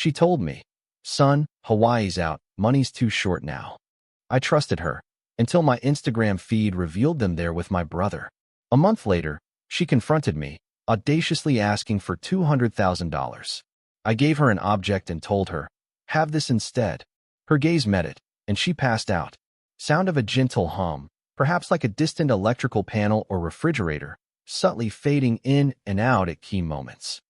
She told me, "Son, Hawaii's out. Money's too short now." I trusted her, until my Instagram feed revealed them there with my brother. A month later, she confronted me, audaciously asking for $200,000. I gave her an object and told her, "Have this instead." Her gaze met it, and she passed out. Sound of a gentle hum, perhaps like a distant electrical panel or refrigerator, subtly fading in and out at key moments.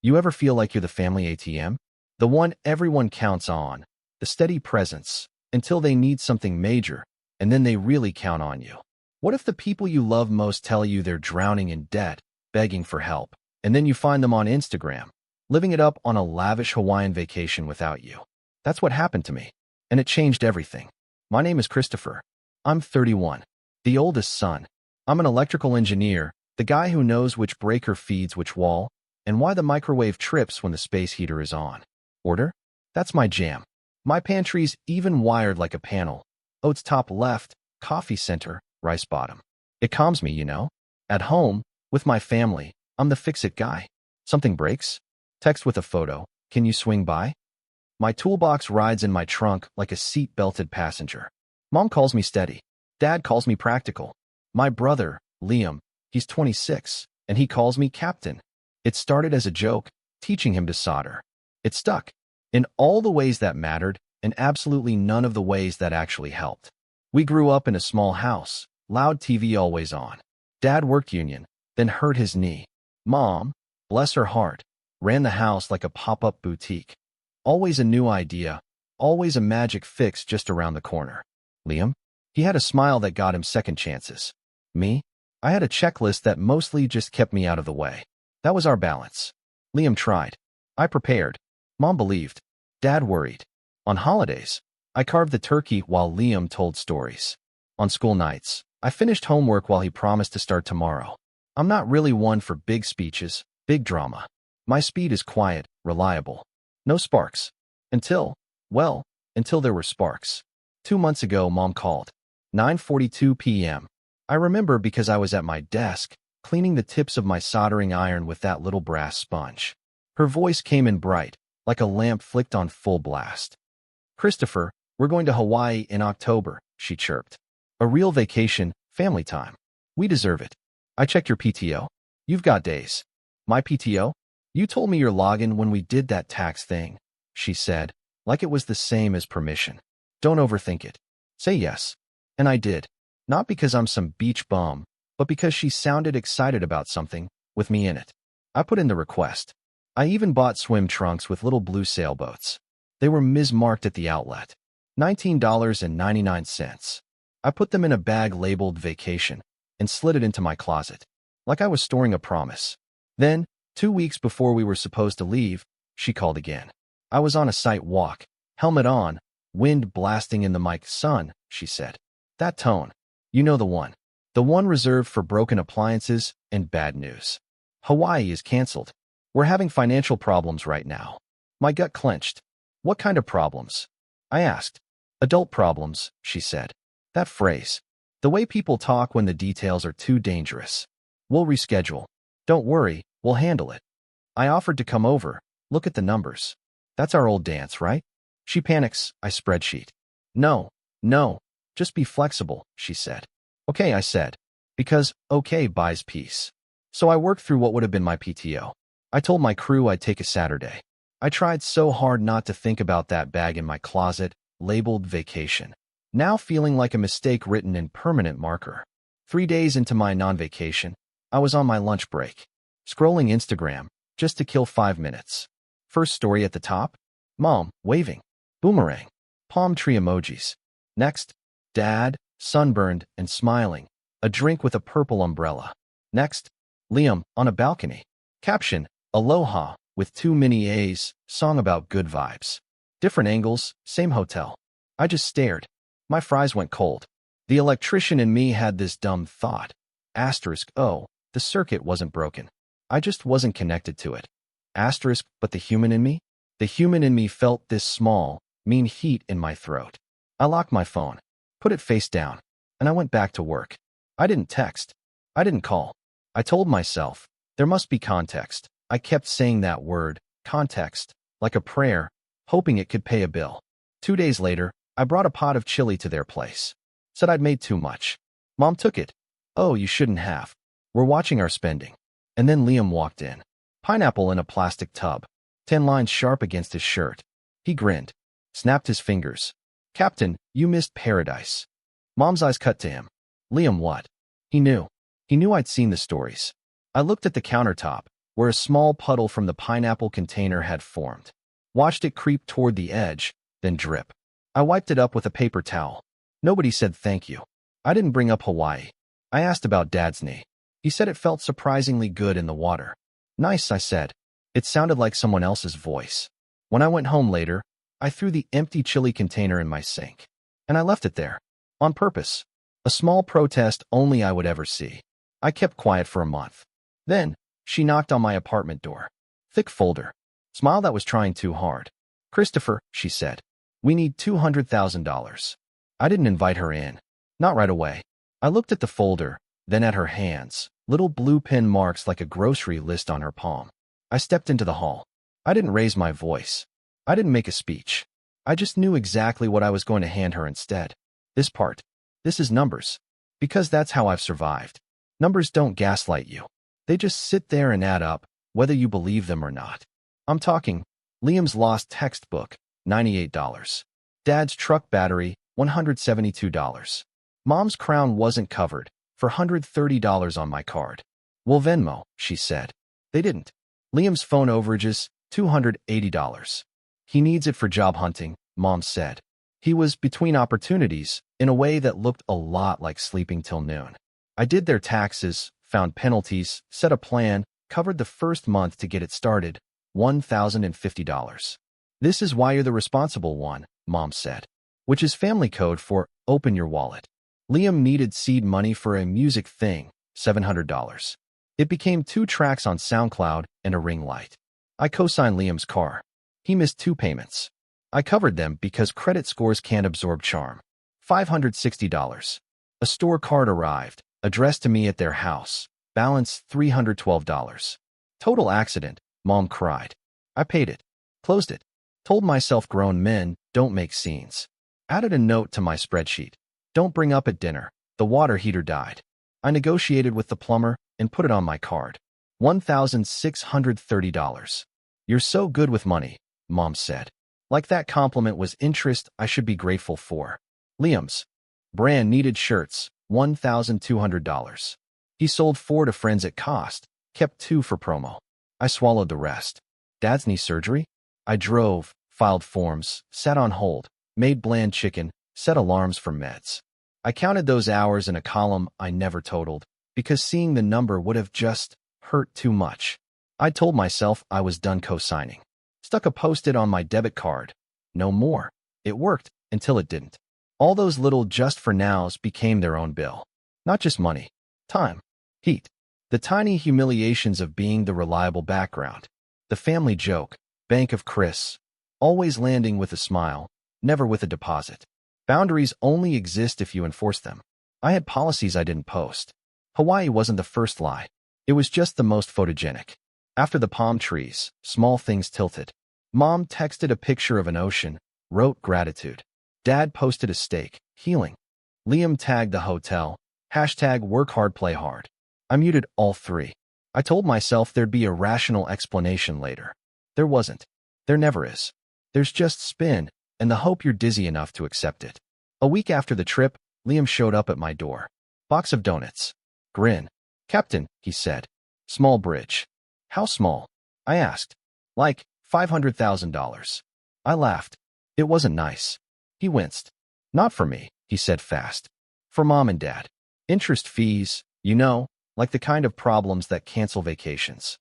You ever feel like you're the family ATM? The one everyone counts on, the steady presence, until they need something major, and then they really count on you. What if the people you love most tell you they're drowning in debt, begging for help, and then you find them on Instagram, living it up on a lavish Hawaiian vacation without you? That's what happened to me, and it changed everything. My name is Christopher. I'm 31, the oldest son. I'm an electrical engineer, the guy who knows which breaker feeds which wall, and why the microwave trips when the space heater is on. Order? That's my jam. My pantry's even wired like a panel. Oats top left, coffee center, rice bottom. It calms me, you know. At home, with my family, I'm the fix-it guy. Something breaks? Text with a photo. Can you swing by? My toolbox rides in my trunk like a seat-belted passenger. Mom calls me steady. Dad calls me practical. My brother, Liam, he's 26, and he calls me captain. It started as a joke, teaching him to solder. It stuck, in all the ways that mattered, and absolutely none of the ways that actually helped. We grew up in a small house, loud TV always on. Dad worked union, then hurt his knee. Mom, bless her heart, ran the house like a pop-up boutique. Always a new idea, always a magic fix just around the corner. Liam? He had a smile that got him second chances. Me? I had a checklist that mostly just kept me out of the way. That was our balance. Liam tried. I prepared. Mom believed. Dad worried. On holidays, I carved the turkey while Liam told stories. On school nights, I finished homework while he promised to start tomorrow. I'm not really one for big speeches, big drama. My speed is quiet, reliable. No sparks. Until there were sparks. 2 months ago, Mom called. 9:42 p.m. I remember because I was at my desk, cleaning the tips of my soldering iron with that little brass sponge. Her voice came in bright, like a lamp flicked on full blast. "Christopher, we're going to Hawaii in October," she chirped. "A real vacation, family time. We deserve it. I checked your PTO. You've got days." "My PTO? You told me your login when we did that tax thing," she said, like it was the same as permission. "Don't overthink it. Say yes." And I did. Not because I'm some beach bum, but because she sounded excited about something, with me in it. I put in the request. I even bought swim trunks with little blue sailboats. They were mismarked at the outlet. $19.99. I put them in a bag labeled vacation and slid it into my closet, like I was storing a promise. Then, 2 weeks before we were supposed to leave, she called again. I was on a sight walk, helmet on, wind blasting in the mic. "Son," she said. That tone. You know the one. The one reserved for broken appliances and bad news. "Hawaii is canceled. We're having financial problems right now." My gut clenched. "What kind of problems?" I asked. "Adult problems," she said. That phrase. The way people talk when the details are too dangerous. "We'll reschedule. Don't worry, we'll handle it." I offered to come over, look at the numbers. That's our old dance, right? She panics. I spreadsheet. No, just be flexible," she said. "Okay," I said, because okay buys peace. So I worked through what would have been my PTO. I told my crew I'd take a Saturday. I tried so hard not to think about that bag in my closet, labeled vacation, now feeling like a mistake written in permanent marker. 3 days into my non-vacation, I was on my lunch break, scrolling Instagram, just to kill 5 minutes. First story at the top, Mom, waving, boomerang, palm tree emojis. Next, Dad, sunburned and smiling, a drink with a purple umbrella. Next, Liam, on a balcony. Caption, Aloha, with 2 mini A's, song about good vibes. Different angles, same hotel. I just stared. My fries went cold. The electrician in me had this dumb thought. Oh, the circuit wasn't broken. I just wasn't connected to it. But the human in me? The human in me felt this small, mean heat in my throat. I locked my phone, put it face down, and I went back to work. I didn't text. I didn't call. I told myself, there must be context. I kept saying that word, context, like a prayer, hoping it could pay a bill. 2 days later, I brought a pot of chili to their place. Said I'd made too much. Mom took it. Oh, you shouldn't have. We're watching our spending. And then Liam walked in. Pineapple in a plastic tub. 10 lines sharp against his shirt. He grinned. Snapped his fingers. Captain, you missed paradise. Mom's eyes cut to him. Liam, what? He knew. He knew I'd seen the stories. I looked at the countertop, where a small puddle from the pineapple container had formed. Watched it creep toward the edge, then drip. I wiped it up with a paper towel. Nobody said thank you. I didn't bring up Hawaii. I asked about Dad's knee. He said it felt surprisingly good in the water. Nice, I said. It sounded like someone else's voice. When I went home later, I threw the empty chili container in my sink. And I left it there. On purpose. A small protest only I would ever see. I kept quiet for a month. Then, she knocked on my apartment door. Thick folder. Smile that was trying too hard. Christopher, she said. We need $200,000. I didn't invite her in. Not right away. I looked at the folder, then at her hands, little blue pin marks like a grocery list on her palm. I stepped into the hall. I didn't raise my voice. I didn't make a speech. I just knew exactly what I was going to hand her instead. This part. This is numbers. Because that's how I've survived. Numbers don't gaslight you. They just sit there and add up, whether you believe them or not. I'm talking Liam's lost textbook, $98. Dad's truck battery, $172. Mom's crown wasn't covered, for $130 on my card. Well, Venmo, she said. They didn't. Liam's phone overages, $280. He needs it for job hunting, Mom said. He was between opportunities, in a way that looked a lot like sleeping till noon. I did their taxes, found penalties, set a plan, covered the first month to get it started, $1,050. This is why you're the responsible one, Mom said. Which is family code for open your wallet. Liam needed seed money for a music thing, $700. It became 2 tracks on SoundCloud and a ring light. I co-signed Liam's car. He missed 2 payments. I covered them because credit scores can't absorb charm. $560. A store card arrived, addressed to me at their house. Balance $312. Total accident, Mom cried. I paid it. Closed it. Told myself grown men don't make scenes. Added a note to my spreadsheet. Don't bring up at dinner. The water heater died. I negotiated with the plumber and put it on my card. $1,630. You're so good with money, Mom said. Like that compliment was interest I should be grateful for. Liam's brand needed shirts, $1,200. He sold 4 to friends at cost, kept 2 for promo. I swallowed the rest. Dad's knee surgery? I drove, filed forms, sat on hold, made bland chicken, set alarms for meds. I counted those hours in a column I never totaled, because seeing the number would have just hurt too much. I told myself I was done co-signing. Stuck a post-it on my debit card. No more. It worked, until it didn't. All those little just-for-nows became their own bill. Not just money. Time. Heat. The tiny humiliations of being the reliable background. The family joke. Bank of Chris. Always landing with a smile, never with a deposit. Boundaries only exist if you enforce them. I had policies I didn't post. Hawaii wasn't the first lie. It was just the most photogenic. After the palm trees, small things tilted. Mom texted a picture of an ocean, wrote gratitude. Dad posted a steak, healing. Liam tagged the hotel, #work hard, play hard. I muted all 3. I told myself there'd be a rational explanation later. There wasn't. There never is. There's just spin, and the hope you're dizzy enough to accept it. A week after the trip, Liam showed up at my door. Box of donuts. Grin. Captain, he said. Small bridge. How small? I asked. Like $500,000. I laughed. It wasn't nice. He winced. Not for me, he said fast. For Mom and Dad. Interest fees, you know, like the kind of problems that cancel vacations.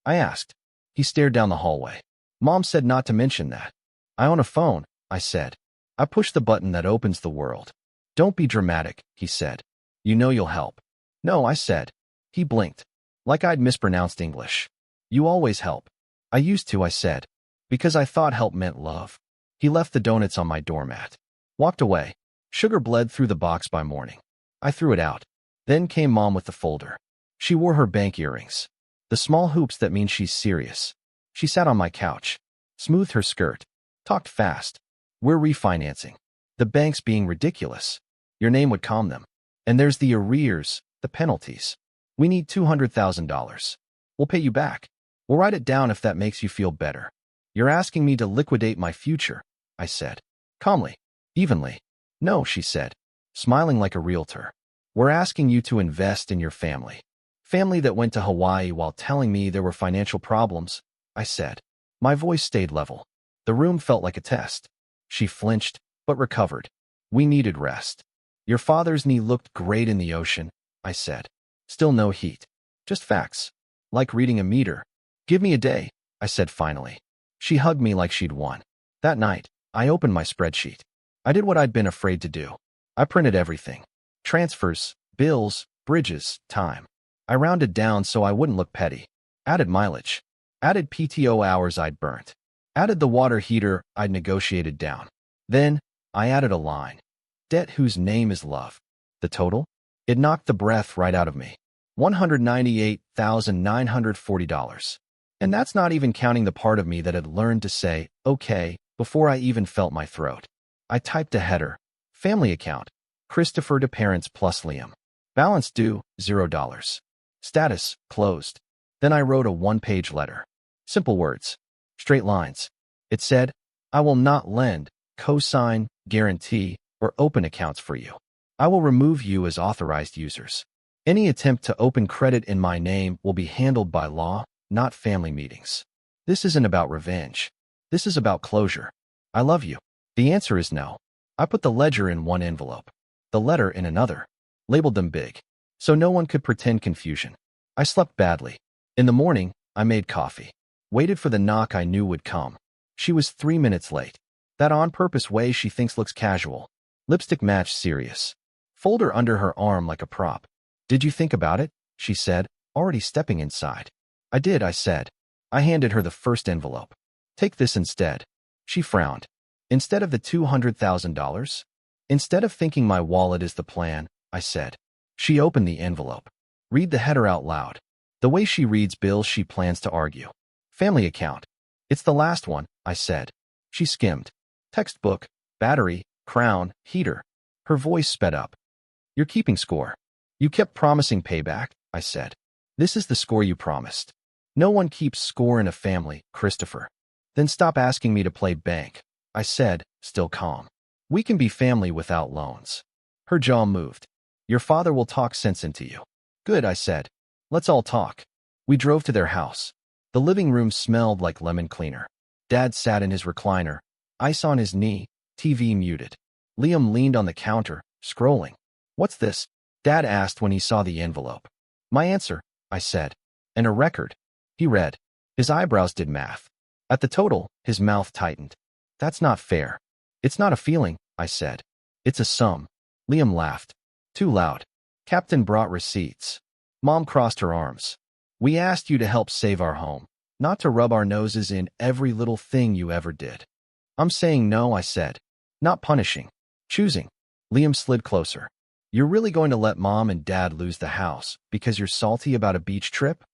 I asked. He stared down the hallway. Mom said not to mention that. I own a phone, I said. I pushed the button that opens the world. Don't be dramatic, he said. You know you'll help. No, I said. He blinked. Like I'd mispronounced English. You always help. I used to, I said. Because I thought help meant love. He left the donuts on my doormat. Walked away. Sugar bled through the box by morning. I threw it out. Then came Mom with the folder. She wore her bank earrings. The small hoops that mean she's serious. She sat on my couch. Smoothed her skirt. Talked fast. We're refinancing. The bank's being ridiculous. Your name would calm them. And there's the arrears, the penalties. We need $200,000. We'll pay you back. We'll write it down if that makes you feel better. You're asking me to liquidate my future, I said. Calmly, evenly. No, she said, smiling like a realtor. We're asking you to invest in your family. Family that went to Hawaii while telling me there were financial problems, I said. My voice stayed level. The room felt like a test. She flinched, but recovered. We needed rest. Your father's knee looked great in the ocean, I said. Still no heat. Just facts. Like reading a meter. Give me a day, I said finally. She hugged me like she'd won. That night, I opened my spreadsheet. I did what I'd been afraid to do. I printed everything. Transfers, bills, bridges, time. I rounded down so I wouldn't look petty. Added mileage. Added PTO hours I'd burnt. Added the water heater I'd negotiated down. Then, I added a line. Debt whose name is love. The total? It knocked the breath right out of me. $198,940. And that's not even counting the part of me that had learned to say, okay, before I even felt my throat. I typed a header. Family account. Christopher to parents plus Liam. Balance due, $0. Status, closed. Then I wrote a one-page letter. Simple words. Straight lines. It said, I will not lend, co-sign, guarantee, or open accounts for you. I will remove you as authorized users. Any attempt to open credit in my name will be handled by law, not family meetings. This isn't about revenge. This is about closure. I love you. The answer is no. I put the ledger in one envelope, the letter in another, labeled them big, so no one could pretend confusion. I slept badly. In the morning, I made coffee. Waited for the knock I knew would come. She was 3 minutes late. That on-purpose way she thinks looks casual. Lipstick matched serious. Folder under her arm like a prop. Did you think about it? She said, already stepping inside. I did, I said. I handed her the first envelope. Take this instead. She frowned. Instead of the $200,000? Instead of thinking my wallet is the plan, I said. She opened the envelope. Read the header out loud. The way she reads bills she plans to argue. Family account. It's the last one, I said. She skimmed. Textbook, battery, crown, heater. Her voice sped up. You're keeping score. You kept promising payback, I said. This is the score you promised. No one keeps score in a family, Christopher. Then stop asking me to play bank, I said, still calm. We can be family without loans. Her jaw moved. Your father will talk sense into you. Good, I said. Let's all talk. We drove to their house. The living room smelled like lemon cleaner. Dad sat in his recliner, ice on his knee, TV muted. Liam leaned on the counter, scrolling. What's this? Dad asked when he saw the envelope. My answer, I said. And a record. He read. His eyebrows did math. At the total, his mouth tightened. That's not fair. It's not a feeling, I said. It's a sum. Liam laughed. Too loud. Captain brought receipts. Mom crossed her arms. We asked you to help save our home, not to rub our noses in every little thing you ever did. I'm saying no, I said. Not punishing. Choosing. Liam slid closer. You're really going to let Mom and Dad lose the house because you're salty about a beach trip?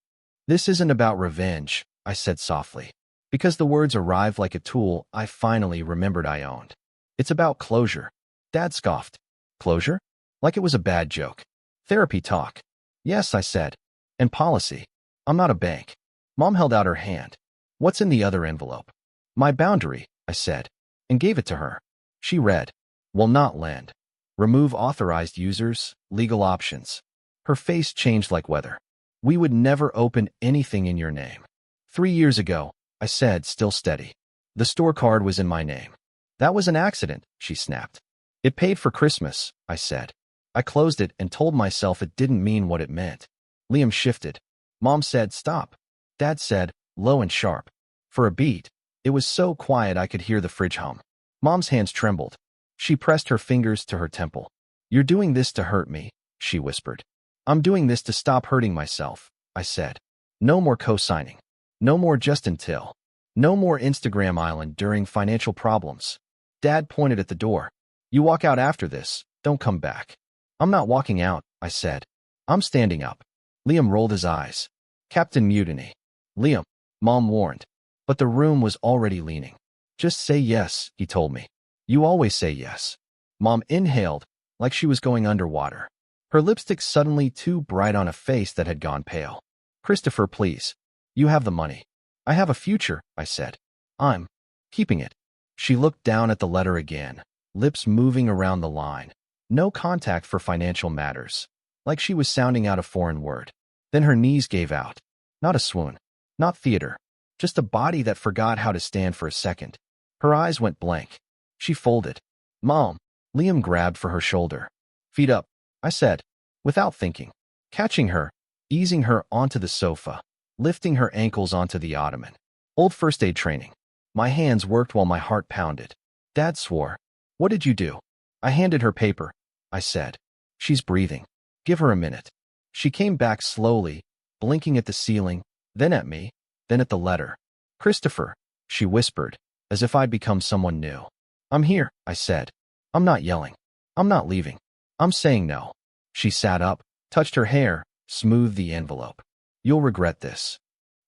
This isn't about revenge, I said softly. Because the words arrived like a tool I finally remembered I owned. It's about closure. Dad scoffed. Closure? Like it was a bad joke. Therapy talk. Yes, I said. And policy. I'm not a bank. Mom held out her hand. What's in the other envelope? My boundary, I said, and gave it to her. She read. Will not lend. Remove authorized users, legal options. Her face changed like weather. We would never open anything in your name. 3 years ago, I said, still steady. The store card was in my name. That was an accident, she snapped. It paid for Christmas, I said. I closed it and told myself it didn't mean what it meant. Liam shifted. Mom said, stop. Dad said, low and sharp. For a beat, it was so quiet I could hear the fridge hum. Mom's hands trembled. She pressed her fingers to her temple. You're doing this to hurt me, she whispered. I'm doing this to stop hurting myself, I said. No more co-signing. No more just until. No more Instagram island during financial problems. Dad pointed at the door. You walk out after this, don't come back. I'm not walking out, I said. I'm standing up. Liam rolled his eyes. Captain Mutiny. Liam, Mom warned. But the room was already leaning. Just say yes, he told me. You always say yes. Mom inhaled, like she was going underwater. Her lipstick suddenly too bright on a face that had gone pale. Christopher, please. You have the money. I have a future, I said. I'm keeping it. She looked down at the letter again, lips moving around the line. No contact for financial matters. Like she was sounding out a foreign word. Then her knees gave out. Not a swoon. Not theater. Just a body that forgot how to stand for a second. Her eyes went blank. She folded. Mom. Liam grabbed for her shoulder. Feet up, I said, without thinking. Catching her, easing her onto the sofa, lifting her ankles onto the ottoman. Old first aid training. My hands worked while my heart pounded. Dad swore. What did you do? I handed her paper. I said. She's breathing. Give her a minute. She came back slowly, blinking at the ceiling, then at me, then at the letter. Christopher, she whispered, as if I'd become someone new. I'm here, I said. I'm not yelling. I'm not leaving. I'm saying no. She sat up, touched her hair, smoothed the envelope. You'll regret this.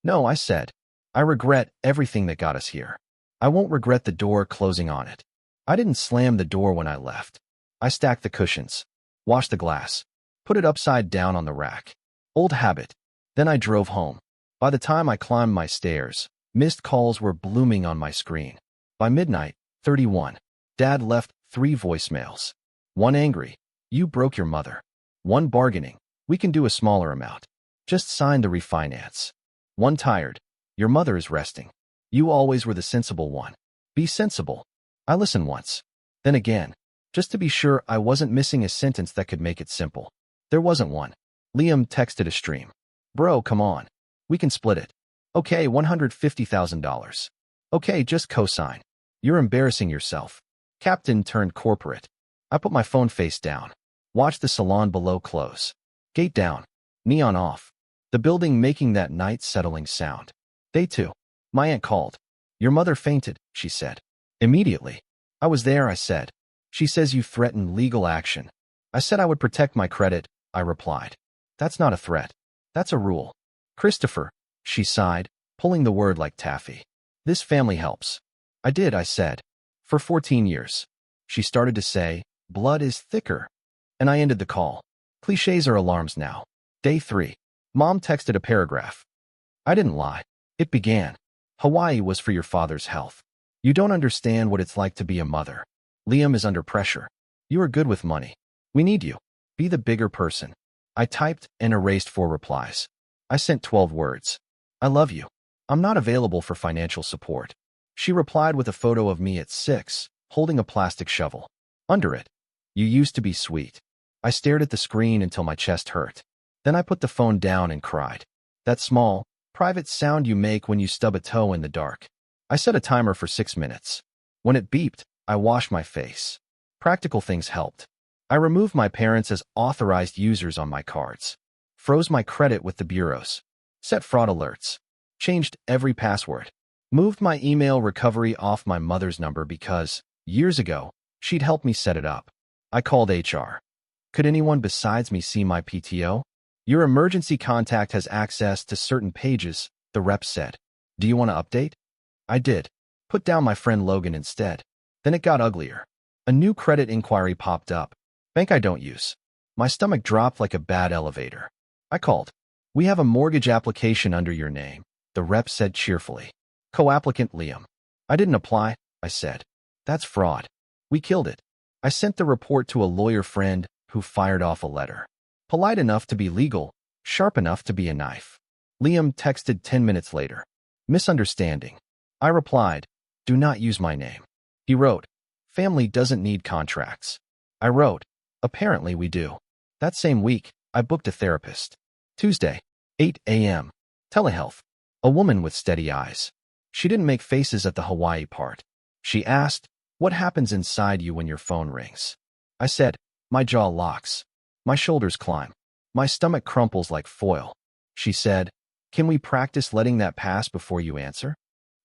No, I said. I regret everything that got us here. I won't regret the door closing on it. I didn't slam the door when I left. I stacked the cushions, washed the glass, put it upside down on the rack. Old habit. Then I drove home. By the time I climbed my stairs, missed calls were blooming on my screen. By midnight, 31. Dad left 3 voicemails. 1 angry. You broke your mother. 1 bargaining. We can do a smaller amount. Just sign the refinance. 1 tired. Your mother is resting. You always were the sensible one. Be sensible. I listened once. Then again. Just to be sure I wasn't missing a sentence that could make it simple. There wasn't one. Liam texted a stream. Bro, come on. We can split it. Okay, $150,000. Okay, just co-sign. You're embarrassing yourself. Captain turned corporate. I put my phone face down. Watched the salon below close. Gate down. Neon off. The building making that night-settling sound. Day 2. My aunt called. Your mother fainted, she said. Immediately. I was there, I said. She says you threatened legal action. I said I would protect my credit, I replied. That's not a threat. That's a rule. Christopher, she sighed, pulling the word like taffy. This family helps. I did, I said. For 14 years. She started to say, blood is thicker. And I ended the call. Clichés are alarms now. Day 3. Mom texted a paragraph. I didn't lie. It began. Hawaii was for your father's health. You don't understand what it's like to be a mother. Liam is under pressure. You are good with money. We need you. Be the bigger person. I typed and erased 4 replies. I sent 12 words. I love you. I'm not available for financial support. She replied with a photo of me at 6, holding a plastic shovel. Under it, you used to be sweet. I stared at the screen until my chest hurt. Then I put the phone down and cried. That small, private sound you make when you stub a toe in the dark. I set a timer for 6 minutes. When it beeped, I washed my face. Practical things helped. I removed my parents as authorized users on my cards. Froze my credit with the bureaus. Set fraud alerts. Changed every password. Moved my email recovery off my mother's number because, years ago, she'd helped me set it up. I called HR. Could anyone besides me see my PTO? Your emergency contact has access to certain pages, the rep said. Do you want to update? I did. Put down my friend Logan instead. Then it got uglier. A new credit inquiry popped up. Bank I don't use. My stomach dropped like a bad elevator. I called. We have a mortgage application under your name, the rep said cheerfully. Co-applicant Liam. I didn't apply, I said. That's fraud. We killed it. I sent the report to a lawyer friend who fired off a letter. Polite enough to be legal, sharp enough to be a knife. Liam texted 10 minutes later. Misunderstanding. I replied, do not use my name. He wrote, family doesn't need contracts. I wrote, apparently we do. That same week, I booked a therapist. Tuesday, 8 a.m. Telehealth. A woman with steady eyes. She didn't make faces at the Hawaii part. She asked, what happens inside you when your phone rings? I said, my jaw locks. My shoulders climb. My stomach crumples like foil. She said, can we practice letting that pass before you answer?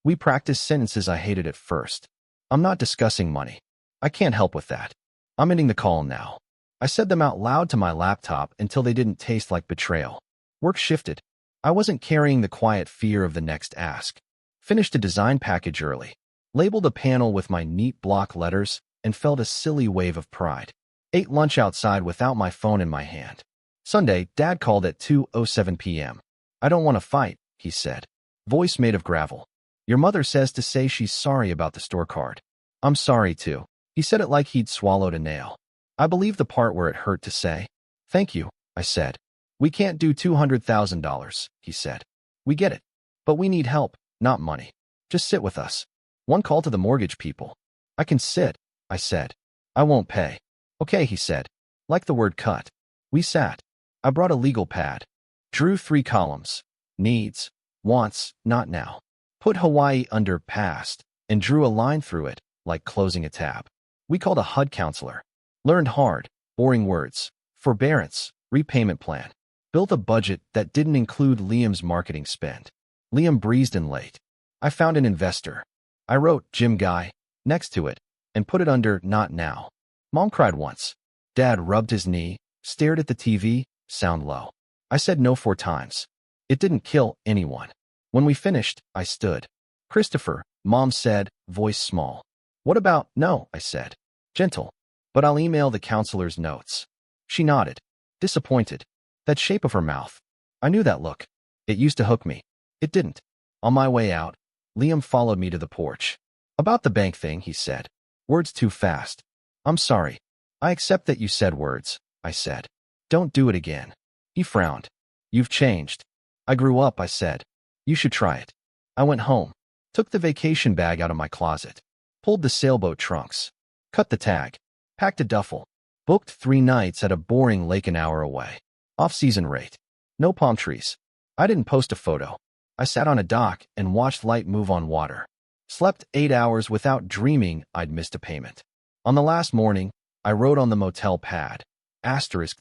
We practiced sentences I hated at first. I'm not discussing money. I can't help with that. I'm ending the call now. I said them out loud to my laptop until they didn't taste like betrayal. Work shifted. I wasn't carrying the quiet fear of the next ask. Finished a design package early. labeled a panel with my neat block letters, and felt a silly wave of pride. Ate lunch outside without my phone in my hand. Sunday, Dad called at 2:07 p.m. "I don't want to fight," he said. Voice made of gravel. "Your mother says to say she's sorry about the store card." "I'm sorry too." He said it like he'd swallowed a nail. I believed the part where it hurt to say. "Thank you," I said. "We can't do $200,000, he said. "We get it. But we need help, not money. Just sit with us." One call to the mortgage people. "I can sit," I said. "I won't pay." "Okay," he said. Like the word cut. We sat. I brought a legal pad. Drew 3 columns. Needs, wants, not now. Put Hawaii under past, and drew a line through it, like closing a tab. We called a HUD counselor. Learned hard, boring words. Forbearance, repayment plan. Built a budget that didn't include Liam's marketing spend. Liam breezed in late. I found an investor. I wrote Jim Guy next to it and put it under not now. Mom cried once. Dad rubbed his knee, stared at the TV, sound low. I said no 4 times. It didn't kill anyone. When we finished, I stood. "Christopher," Mom said, voice small. "What about no?" I said. Gentle. "But I'll email the counselor's notes." She nodded. Disappointed. That shape of her mouth. I knew that look. It used to hook me. It didn't. On my way out, Liam followed me to the porch. "About the bank thing," he said. "Words too fast." "I'm sorry. I accept that you said words," I said. "Don't do it again." He frowned. "You've changed." "I grew up," I said. "You should try it." I went home. Took the vacation bag out of my closet. Pulled the sailboat trunks. Cut the tag. Packed a duffel. Booked 3 nights at a boring lake an hour away. Off-season rate. No palm trees. I didn't post a photo. I sat on a dock and watched light move on water. Slept 8 hours without dreaming I'd missed a payment. On the last morning, I wrote on the motel pad, *,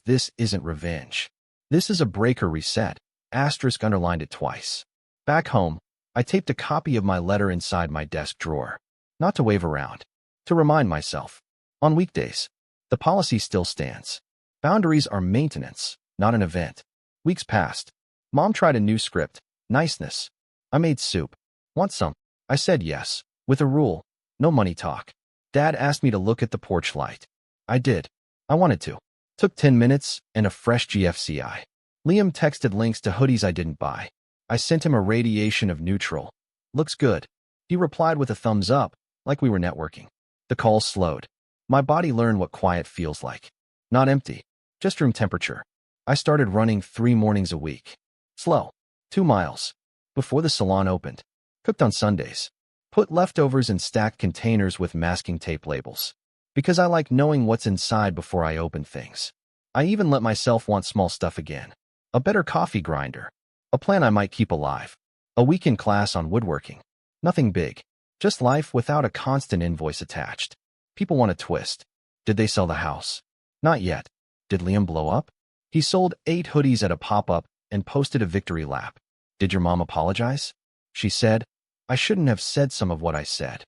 this isn't revenge. This is a breaker reset, *, underlined it twice. Back home, I taped a copy of my letter inside my desk drawer. Not to wave around. To remind myself. On weekdays, the policy still stands. Boundaries are maintenance, not an event. Weeks passed. Mom tried a new script, niceness. I made soup. "Want some?" I said yes, with a rule, no money talk. Dad asked me to look at the porch light. I did. I wanted to. Took 10 minutes and a fresh GFCI. Liam texted links to hoodies I didn't buy. I sent him a radiation of neutral. "Looks good." He replied with a thumbs up, like we were networking. The call slowed. My body learned what quiet feels like. Not empty, just room temperature. I started running 3 mornings a week. Slow. 2 miles. Before the salon opened. Cooked on Sundays. Put leftovers in stacked containers with masking tape labels. Because I like knowing what's inside before I open things. I even let myself want small stuff again. A better coffee grinder. A plan I might keep alive. A weekend class on woodworking. Nothing big. Just life without a constant invoice attached. People want a twist. Did they sell the house? Not yet. Did Liam blow up? He sold 8 hoodies at a pop-up and posted a victory lap. Did your mom apologize? She said, I shouldn't have said some of what I said.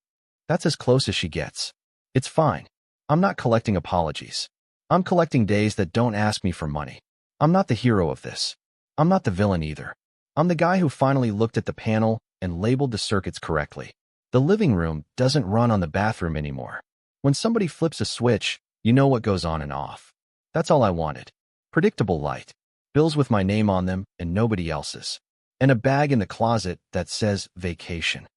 That's as close as she gets. It's fine. I'm not collecting apologies. I'm collecting days that don't ask me for money. I'm not the hero of this. I'm not the villain either. I'm the guy who finally looked at the panel and labeled the circuits correctly. The living room doesn't run on the bathroom anymore. When somebody flips a switch, you know what goes on and off. That's all I wanted. Predictable light. Bills with my name on them and nobody else's. And a bag in the closet that says vacation.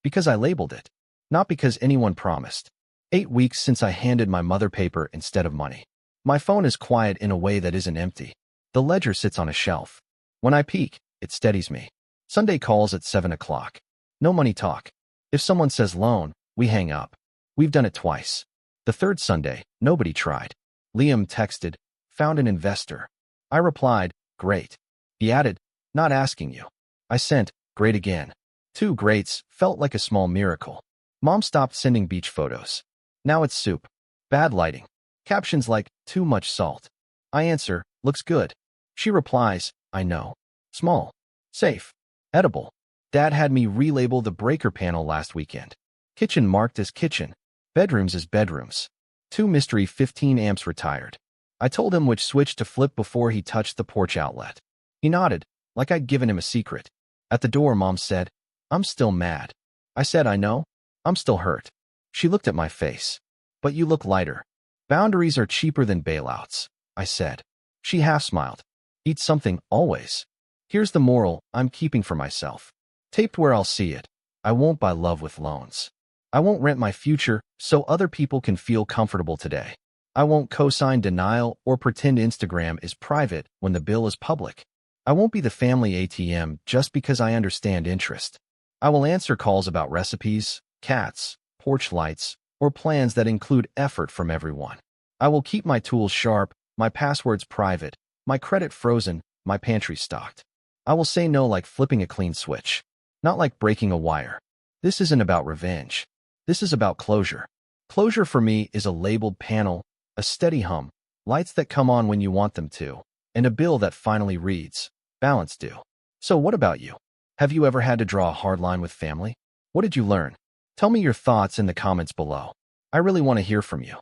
Because I labeled it. Not because anyone promised. 8 weeks since I handed my mother paper instead of money. My phone is quiet in a way that isn't empty. The ledger sits on a shelf. When I peek, it steadies me. Sunday calls at 7 o'clock. No money talk. If someone says loan, we hang up. We've done it twice. The third Sunday, nobody tried. Liam texted, found an investor. I replied, great. He added, not asking you. I sent, great again. 2 greats felt like a small miracle. Mom stopped sending beach photos. Now it's soup. Bad lighting. Captions like, too much salt. I answer, looks good. She replies, I know. Small. Safe. Edible. Dad had me relabel the breaker panel last weekend. Kitchen marked as kitchen. Bedrooms as bedrooms. 2 mystery 15 amps retired. I told him which switch to flip before he touched the porch outlet. He nodded, like I'd given him a secret. At the door, Mom said, I'm still mad. I said, I know. I'm still hurt. She looked at my face. But you look lighter. Boundaries are cheaper than bailouts, I said. She half smiled. Eat something, always. Here's the moral I'm keeping for myself. Taped where I'll see it. I won't buy love with loans. I won't rent my future so other people can feel comfortable today. I won't co-sign denial or pretend Instagram is private when the bill is public. I won't be the family ATM just because I understand interest. I will answer calls about recipes, cats, porch lights, or plans that include effort from everyone. I will keep my tools sharp, my passwords private, my credit frozen, my pantry stocked. I will say no like flipping a clean switch, not like breaking a wire. This isn't about revenge. This is about closure. Closure for me is a labeled panel, a steady hum, lights that come on when you want them to, and a bill that finally reads, balance due. So what about you? Have you ever had to draw a hard line with family? What did you learn? Tell me your thoughts in the comments below. I really want to hear from you.